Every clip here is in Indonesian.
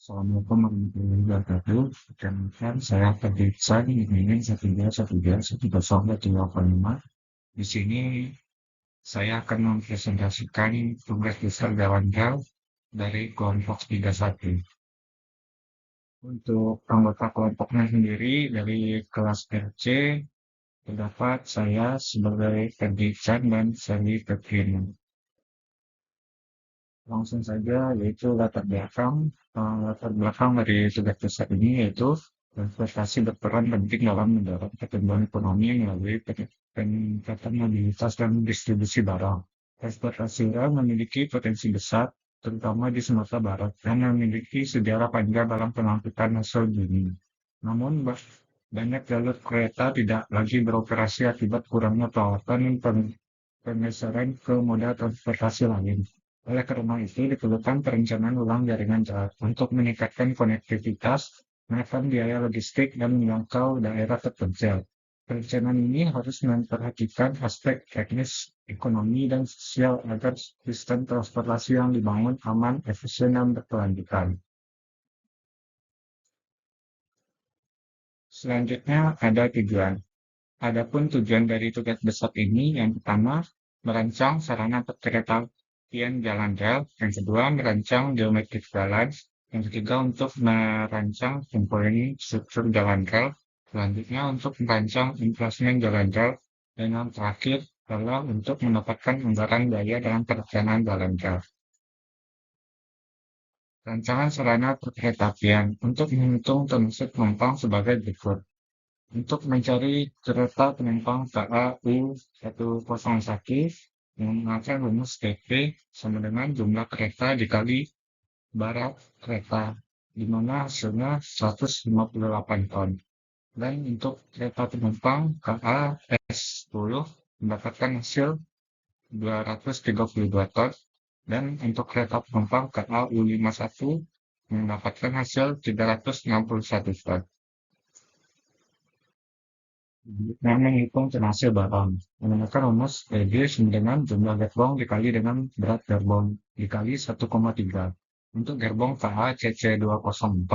Assalamualaikum warahmatullahi wabarakatuh. Perkenalkan, saya Fadrizan, NIM 1313125. Di sini saya akan mempresentasikan tugas besar Dewan Hal dari kelompok 31. Untuk anggota kelompoknya sendiri dari kelas RC, terdapat saya sebagai Fadrizan dan Sally Pepin. Langsung saja, yaitu latar belakang. Latar belakang dari tugas besar ini yaitu investasi berperan penting dalam mendorong pertumbuhan ekonomi melalui peningkatan mobilitas dan distribusi barang. Transportasi rel memiliki potensi besar, terutama di Sumatera Barat, yang memiliki sejarah panjang dalam pengangkutan hasil bumi. Namun, banyak jalur kereta tidak lagi beroperasi akibat kurangnya perawatan dan penggeseran ke moda transportasi lain. Oleh karena itu, diperlukan perencanaan ulang jaringan jalan untuk meningkatkan konektivitas, menekan biaya logistik, dan menjangkau daerah terpencil. Perencanaan ini harus memperhatikan aspek teknis, ekonomi, dan sosial agar sistem transportasi yang dibangun aman, efisien, dan berkelanjutan. Selanjutnya ada tujuan. Adapun tujuan dari tugas besar ini, yang pertama, merancang sarana perkeretaapian jalan rel, yang kedua, merancang geometrik jalan, yang ketiga, untuk merancang komponen struktur jalan rel, selanjutnya untuk merancang inflasian jalan rel, dan yang terakhir adalah untuk mendapatkan anggaran biaya dalam perencanaan jalan rel. Rancangan sarana perkeretaapian untuk menghitung termasuk penumpang sebagai berikut. Untuk mencari kereta penumpang KAU 101 menggunakan rumus TP sama dengan jumlah kereta dikali barat kereta, di mana hasilnya 158 ton. Dan untuk kereta penumpang KA S10 mendapatkan hasil 232 ton. Dan untuk kereta penumpang KA U51 mendapatkan hasil 361 ton. Yang menghitung penghasil barang menggunakan rumus PB sama dengan jumlah gerbong dikali dengan berat gerbong dikali 1,3. Untuk gerbong KA CC204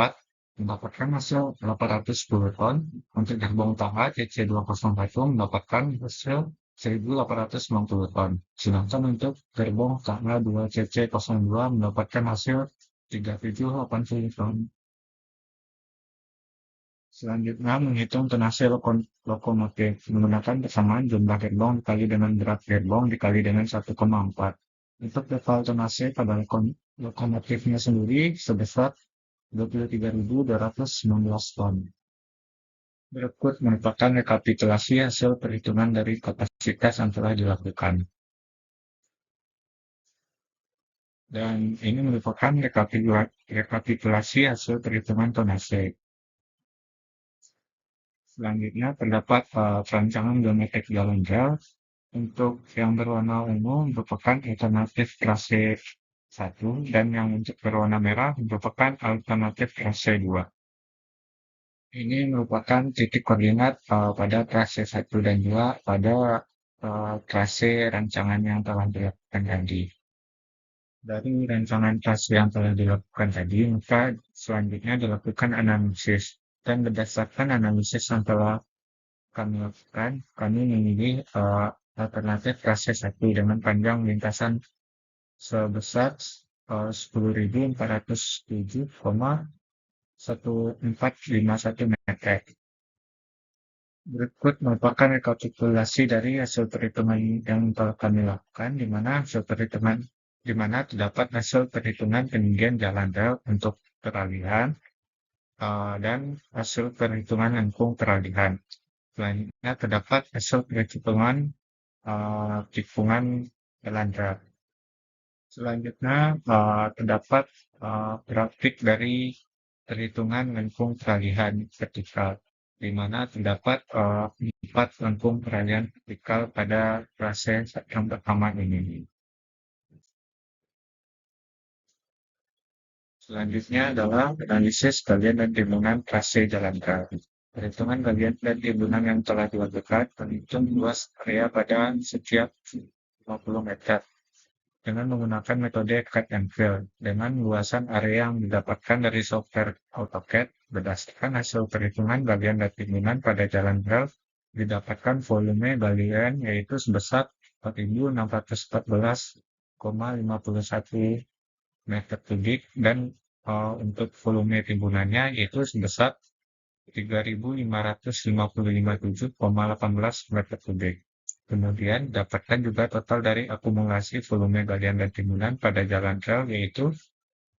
mendapatkan hasil 810 ton. Untuk gerbong KA CC201 mendapatkan hasil 1890 ton. Sedangkan untuk gerbong KA2CC02 mendapatkan hasil 3780 ton. Selanjutnya, menghitung tonase lokomotif menggunakan persamaan jumlah gerbong dikali dengan berat gerbong dikali dengan 1,4. Untuk total tonase pada lokomotifnya sendiri sebesar 23.219 ton. Berikut merupakan rekapitulasi hasil perhitungan dari kapasitas yang telah dilakukan. Dan ini merupakan rekapitulasi hasil perhitungan tonase. Selanjutnya terdapat perancangan geometrik jalan rel. Untuk yang berwarna ungu merupakan alternatif klase 1 dan yang untuk berwarna merah merupakan alternatif klase 2. Ini merupakan titik koordinat pada klase 1 dan 2 pada klase rancangan yang telah dilakukan tadi. Dari rancangan klase yang telah dilakukan tadi, maka selanjutnya dilakukan analisis. Dan berdasarkan analisis yang telah kami lakukan, kami memilih alternatif klase 1 dengan panjang lintasan sebesar 10.407,1451 meter. Berikut merupakan rekapitulasi dari hasil perhitungan yang telah kami lakukan, di mana terdapat hasil perhitungan ketinggian jalan rel untuk peralihan dan hasil perhitungan lengkung peralihan. Selanjutnya terdapat hasil perhitungan tikungan jalan rel. Selanjutnya terdapat grafik dari perhitungan lengkung peralihan vertikal, di mana terdapat 4 lengkung peralihan vertikal pada fase yang pertama ini. Selanjutnya adalah analisis bagian dan timbunan trase jalan rel. Perhitungan bagian dan timbunan yang telah dilakukan menghitung luas area pada setiap 50 meter. dengan menggunakan metode cut and fill dengan luasan area yang didapatkan dari software AutoCAD berdasarkan hasil perhitungan bagian dan timbunan pada jalan rel didapatkan volume galian yaitu sebesar 4.614,51 meter kubik dan untuk volume timbunannya yaitu sebesar 3.555,18 meter kubik. Kemudian dapatkan juga total dari akumulasi volume galian dan timbunan pada jalan rel yaitu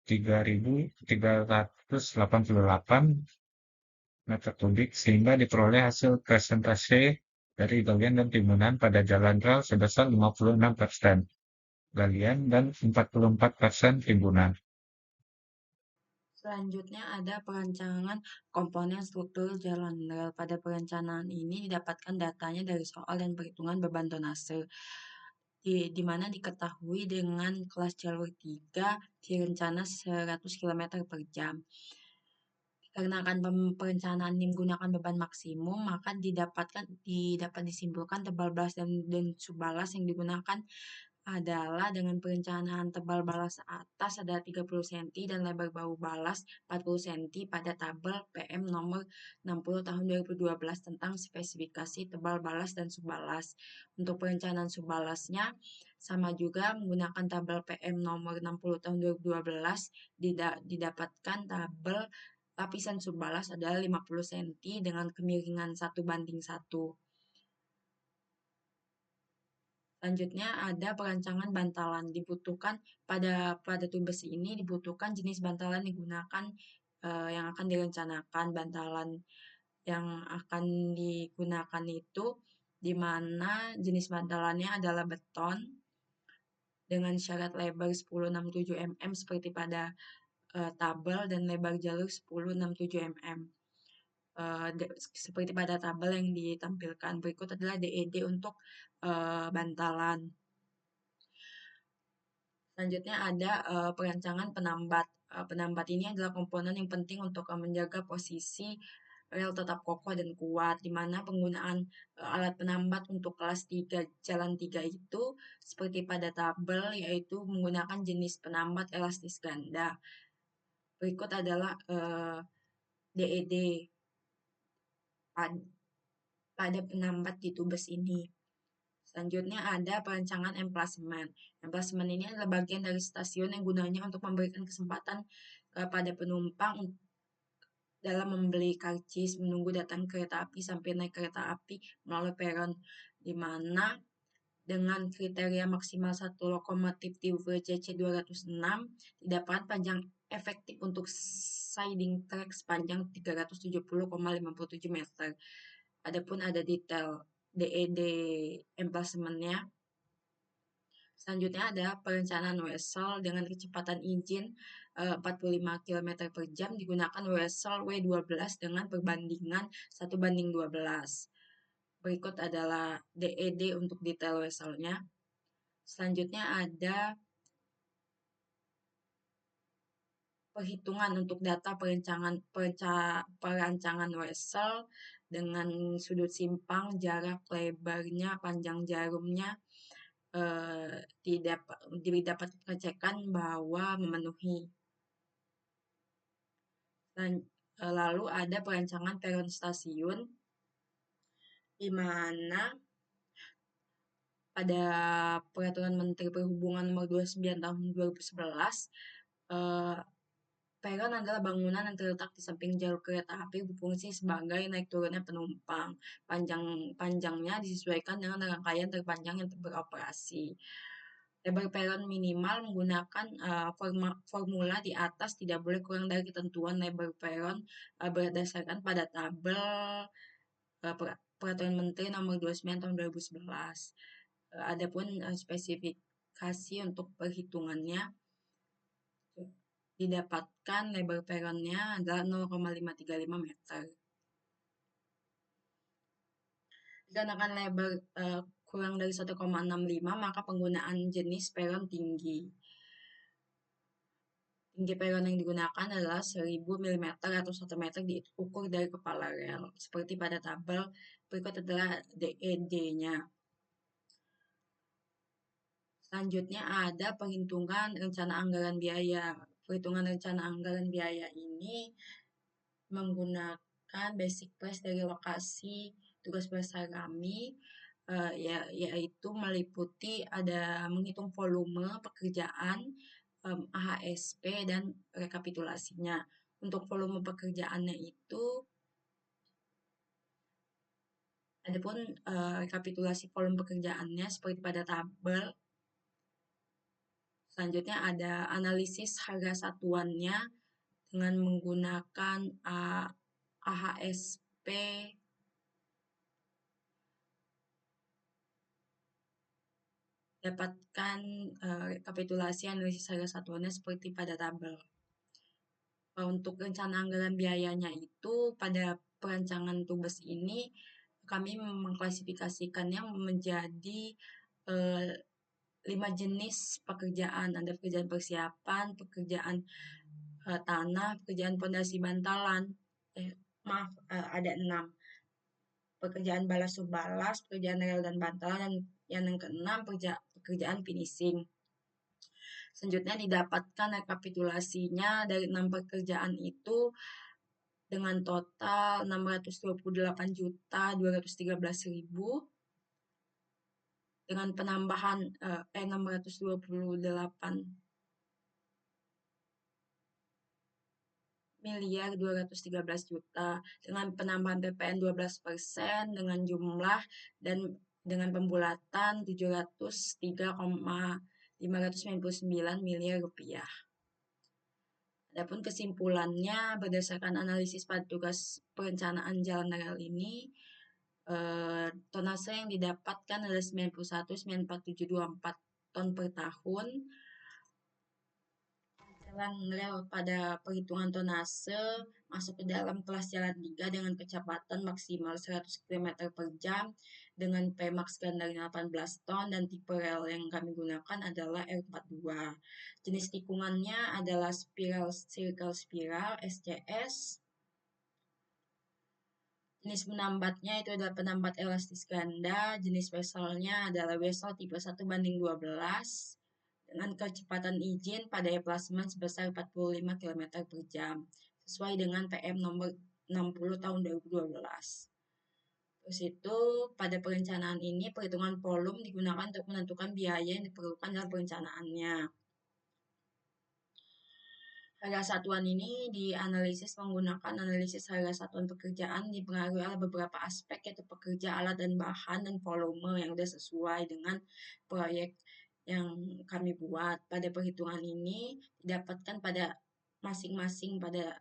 3.388 meter kubik sehingga diperoleh hasil presentase dari galian dan timbunan pada jalan rel sebesar 56% galian dan 44% timbunan. Selanjutnya ada perancangan komponen struktur jalan rel. Pada perencanaan ini didapatkan datanya dari soal dan perhitungan beban tonnase, di mana diketahui dengan kelas jalur 3 direncana 100 km per jam. Karena akan perencanaan ini menggunakan beban maksimum, maka dapat disimpulkan tebal balas dan subbalas yang digunakan adalah dengan perencanaan tebal balas atas ada 30 cm dan lebar bahu balas 40 cm pada tabel PM nomor 60 tahun 2012 tentang spesifikasi tebal balas dan subbalas. Untuk perencanaan subbalasnya sama juga menggunakan tabel PM nomor 60 tahun 2012 didapatkan tabel lapisan subbalas adalah 50 cm dengan kemiringan 1:1. Selanjutnya ada perancangan bantalan. Dibutuhkan pada tube besi ini dibutuhkan jenis bantalan yang digunakan yang akan direncanakan. Bantalan yang akan digunakan itu di mana jenis bantalannya adalah beton dengan syarat lebar 1067 mm seperti pada tabel dan lebar jalur 1067 mm. Seperti pada tabel yang ditampilkan. Berikut adalah DED untuk bantalan. Selanjutnya ada perancangan penambat. Penambat ini adalah komponen yang penting untuk menjaga posisi rel tetap kokoh dan kuat, di mana penggunaan alat penambat untuk kelas 3 jalan 3 itu seperti pada tabel, yaitu menggunakan jenis penambat elastis ganda. Berikut adalah DED pada penambat di tubes ini. Selanjutnya ada perancangan emplasemen. Emplasemen ini adalah bagian dari stasiun yang gunanya untuk memberikan kesempatan kepada penumpang dalam membeli karcis, menunggu datang kereta api sampai naik kereta api melalui peron, di mana dengan kriteria maksimal satu lokomotif tipe CC206 didapat panjang efektif untuk siding track sepanjang 370,57 meter. Adapun ada detail DED emplasementnya. Selanjutnya ada perencanaan wesel dengan kecepatan engine 45 km per jam digunakan wesel W12 dengan perbandingan 1:12. Berikut adalah DED untuk detail weselnya. Selanjutnya ada perhitungan untuk data perancangan wesel dengan sudut simpang, jarak lebarnya, panjang jarumnya, didapat pengecekan bahwa memenuhi. Lalu ada perancangan peron stasiun, di mana pada Peraturan Menteri Perhubungan Nomor 29 Tahun 2011, peron adalah bangunan yang terletak di samping jalur kereta api berfungsi sebagai naik turunnya penumpang. Panjangnya disesuaikan dengan rangkaian terpanjang yang beroperasi. Lebar peron minimal menggunakan formula di atas tidak boleh kurang dari ketentuan lebar peron berdasarkan pada tabel Peraturan Menteri Nomor 29 Tahun 2011. Adapun spesifikasi untuk perhitungannya didapatkan lebar peronnya adalah 0,535 meter. Dikarenakan lebar kurang dari 1,65 maka penggunaan jenis peron tinggi. Tinggi peron yang digunakan adalah 1000 mm atau 1 meter diukur dari kepala rel. Seperti pada tabel berikut adalah DED-nya. Selanjutnya ada perhitungan rencana anggaran biaya. Perhitungan rencana anggaran biaya ini menggunakan basic price dari lokasi tugas besar kami, yaitu meliputi ada menghitung volume pekerjaan, AHSP, dan rekapitulasinya. Untuk volume pekerjaannya itu, adapun rekapitulasi volume pekerjaannya seperti pada tabel. Selanjutnya ada analisis harga satuannya dengan menggunakan AHSP, dapatkan rekapitulasi analisis harga satuannya seperti pada tabel. Untuk rencana anggaran biayanya itu pada perancangan tugas ini kami mengklasifikasikannya menjadi 5 jenis pekerjaan. Ada pekerjaan persiapan, pekerjaan tanah, pekerjaan pondasi bantalan. Ada 6. Pekerjaan balas subbalas, pekerjaan rel dan bantalan, dan yang keenam pekerjaan finishing. Selanjutnya didapatkan rekapitulasinya dari 6 pekerjaan itu dengan total 628.213.000 dengan penambahan 628 miliar 213 juta dengan penambahan PPN 12% dengan jumlah dan dengan pembulatan 703,599 miliar rupiah. Adapun kesimpulannya berdasarkan analisis pada tugas perencanaan jalan rel ini, tonase yang didapatkan adalah 91,94724 ton per tahun. Jalan rel pada perhitungan tonase masuk ke dalam kelas jalan 3 dengan kecepatan maksimal 100 km per jam dengan Pmax gandaria 18 ton, dan tipe rel yang kami gunakan adalah R42. Jenis tikungannya adalah spiral circle spiral SCS. Jenis penambatnya itu adalah penambat elastis ganda. Jenis vesselnya adalah vessel tipe 1:12 dengan kecepatan izin pada plasma sebesar 45 km per jam sesuai dengan PM nomor 60 tahun 2012. Terus itu pada perencanaan ini perhitungan volume digunakan untuk menentukan biaya yang diperlukan dalam perencanaannya. Harga satuan ini dianalisis menggunakan analisis harga satuan pekerjaan dipengaruhi oleh beberapa aspek, yaitu pekerja, alat dan bahan, dan volume yang sudah sesuai dengan proyek yang kami buat. Pada perhitungan ini didapatkan pada masing-masing pada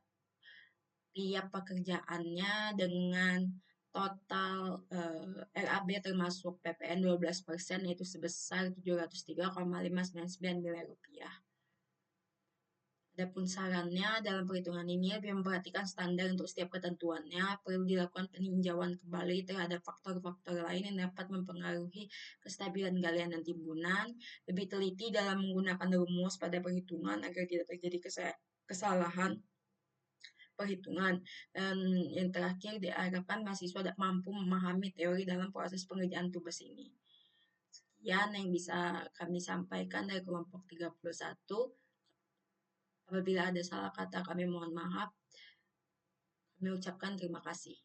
tiap pekerjaannya dengan total RAB termasuk PPN 12% yaitu sebesar 703,599 miliar rupiah. Adapun sarannya dalam perhitungan ini lebih memperhatikan standar untuk setiap ketentuannya, perlu dilakukan peninjauan kembali terhadap faktor-faktor lain yang dapat mempengaruhi kestabilan galian dan timbunan, lebih teliti dalam menggunakan rumus pada perhitungan agar tidak terjadi kesalahan perhitungan, dan yang terakhir diharapkan mahasiswa mampu memahami teori dalam proses pengerjaan tugas ini. Sekian yang bisa kami sampaikan dari kelompok 31. Apabila ada salah kata kami mohon maaf. Kami ucapkan terima kasih.